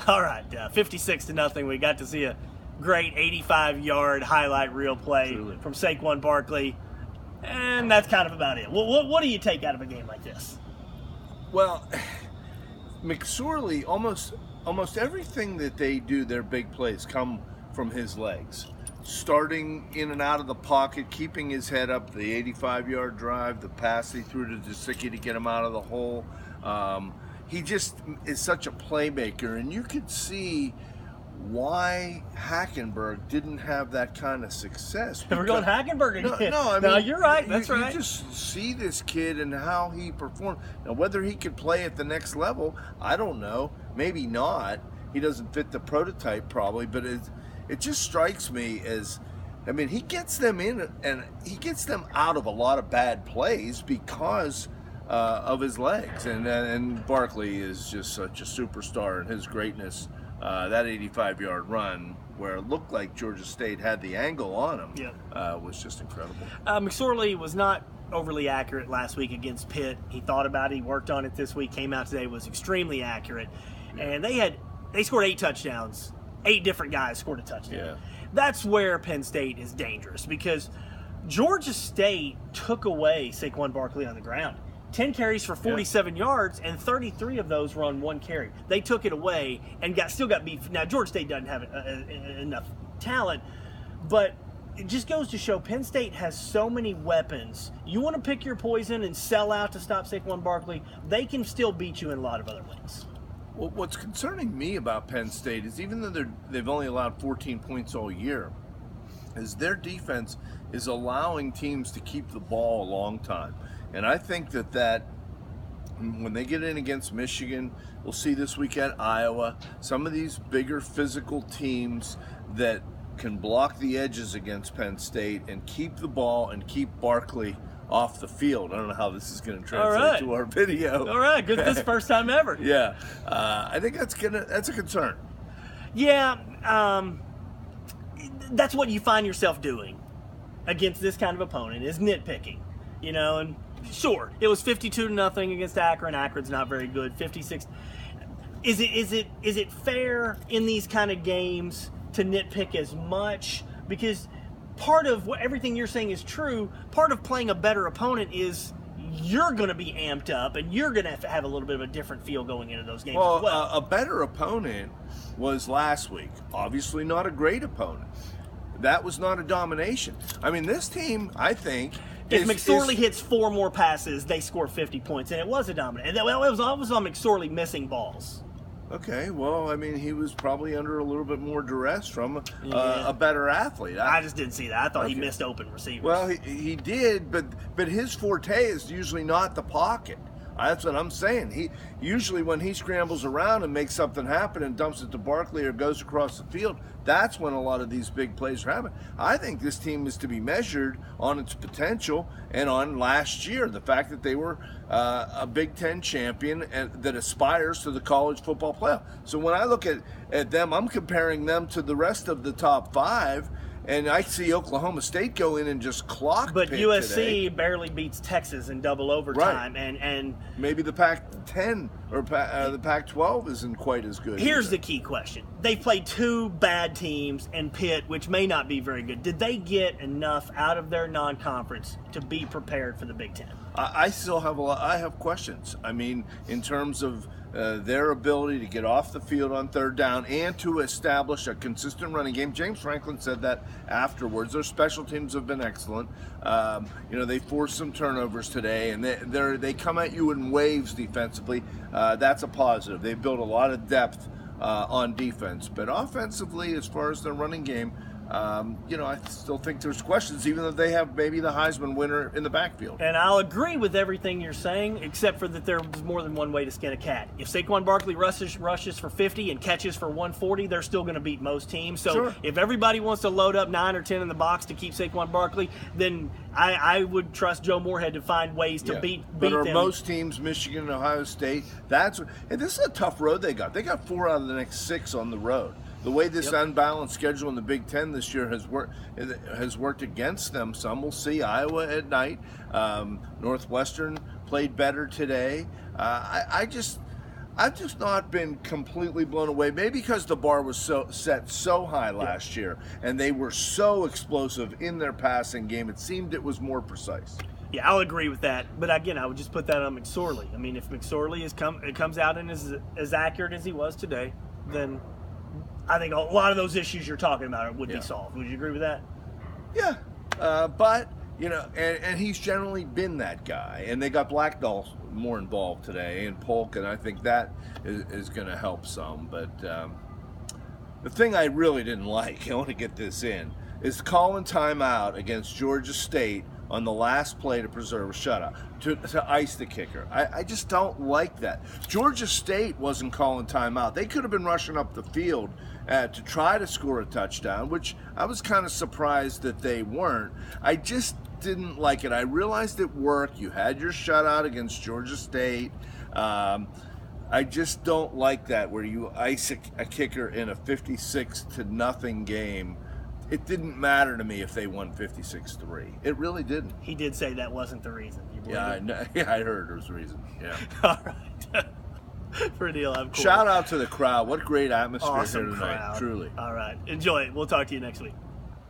All right, 56-0. We got to see a great 85-yard highlight reel play from Saquon Barkley, and that's kind of about it. What do you take out of a game like this? Well, McSorley, almost everything that they do, their big plays, come from his legs. Starting in and out of the pocket, keeping his head up, the 85-yard drive, the pass he threw to Gesicki to get him out of the hole. He just is such a playmaker, and you could see why Hackenberg didn't have that kind of success. We're going Hackenberg again. No, I mean, no, you're right. That's right. You just see this kid and how he performed. Now, whether he could play at the next level, I don't know. Maybe not. He doesn't fit the prototype probably, but it just strikes me as, I mean, he gets them in and he gets them out of a lot of bad plays because of his legs. And Barkley is just such a superstar in his greatness. That 85-yard run where it looked like Georgia State had the angle on him was just incredible. McSorley was not overly accurate last week against Pitt. He thought about it. He worked on it this week. Came out today, was extremely accurate. And they scored 8 touchdowns. 8 different guys scored a touchdown. Yeah. That's where Penn State is dangerous because Georgia State took away Saquon Barkley on the ground. 10 carries for 47 yards, and 33 of those were on 1 carry. They took it away and still got beat. Now, Georgia State doesn't have enough talent, but it just goes to show Penn State has so many weapons. You want to pick your poison and sell out to stop Saquon Barkley, they can still beat you in a lot of other ways. Well, what's concerning me about Penn State is even though they've only allowed 14 points all year, is their defense is allowing teams to keep the ball a long time. And I think that when they get in against Michigan, we'll see this week at Iowa, some of these bigger physical teams that can block the edges against Penn State and keep the ball and keep Barkley off the field. I don't know how this is going to translate to our video. All right, good. This is the first time ever. Yeah, I think that's a concern. Yeah, that's what you find yourself doing against this kind of opponent is nitpicking, and sure, it was 52-0 against Akron. Akron's not very good. 56. Is it fair in these kind of games to nitpick as much? Because part of what everything you're saying is true. Part of playing a better opponent is you're going to be amped up and you're going to have a little bit of a different feel going into those games as well. A better opponent was last week. Obviously not a great opponent. That was not a domination. I mean, this team, I think, if McSorley hits 4 more passes, they score 50 points, and it was a dominant. And it was always on McSorley missing balls. Okay, well, I mean, he was probably under a little bit more duress from a better athlete. I just didn't see that. I thought he missed open receivers. Well, he did, but his forte is usually not the pocket. That's what I'm saying. He usually when he scrambles around and makes something happen and dumps it to Barkley or goes across the field, that's when a lot of these big plays are happening. I think this team is to be measured on its potential and on last year, the fact that they were a Big Ten champion and that aspires to the college football playoff. So when I look at them, I'm comparing them to the rest of the top 5. And I see Oklahoma State go in and just clock But Pitt USC today. barely beats Texas in double overtime. Right. And maybe the Pac-10 or the Pac-12 isn't quite as good. Here's either. the key question. They played 2 bad teams and Pitt, which may not be very good. Did they get enough out of their non-conference to be prepared for the Big Ten? I still have I have questions. I mean, in terms of their ability to get off the field on 3rd down and to establish a consistent running game. James Franklin said that afterwards. Their special teams have been excellent. They forced some turnovers today, and they come at you in waves defensively. That's a positive. They've built a lot of depth on defense, but offensively, as far as their running game, I still think there's questions, even though they have maybe the Heisman winner in the backfield. And I'll agree with everything you're saying, except for that there's more than one way to skin a cat. If Saquon Barkley rushes for 50 and catches for 140, they're still going to beat most teams. So if everybody wants to load up 9 or 10 in the box to keep Saquon Barkley, then I would trust Joe Moorhead to find ways to beat but are them. Most teams, Michigan and Ohio State, and this is a tough road they got. They got 4 out of the next 6 on the road. The way this unbalanced schedule in the Big Ten this year has worked against them some. We'll see. Iowa at night. Northwestern played better today. I've just not been completely blown away. Maybe because the bar was set so high last year, and they were so explosive in their passing game. It seemed it was more precise. Yeah, I'll agree with that. But again, I would just put that on McSorley. I mean, if McSorley comes out and is as accurate as he was today, then I think a lot of those issues you're talking about would be solved. Would you agree with that? Yeah, but you know, and he's generally been that guy. And they got Blackdahl more involved today, and Polk, and I think that is going to help some. But the thing I really didn't like, I want to get this in, is calling timeout against Georgia State on the last play to preserve a shutout, to ice the kicker. I just don't like that. Georgia State wasn't calling timeout. They could have been rushing up the field to try to score a touchdown, which I was kind of surprised that they weren't. I just didn't like it. I realized it worked. You had your shutout against Georgia State. I just don't like that, where you ice a kicker in a 56-0 game. It didn't matter to me if they won 56-3. It really didn't. He did say that wasn't the reason. I heard it was the reason. Yeah. All right. For a deal, I'm cool. Shout out to the crowd. What a great atmosphere Awesome here tonight. crowd. Truly. All right. Enjoy it. We'll talk to you next week.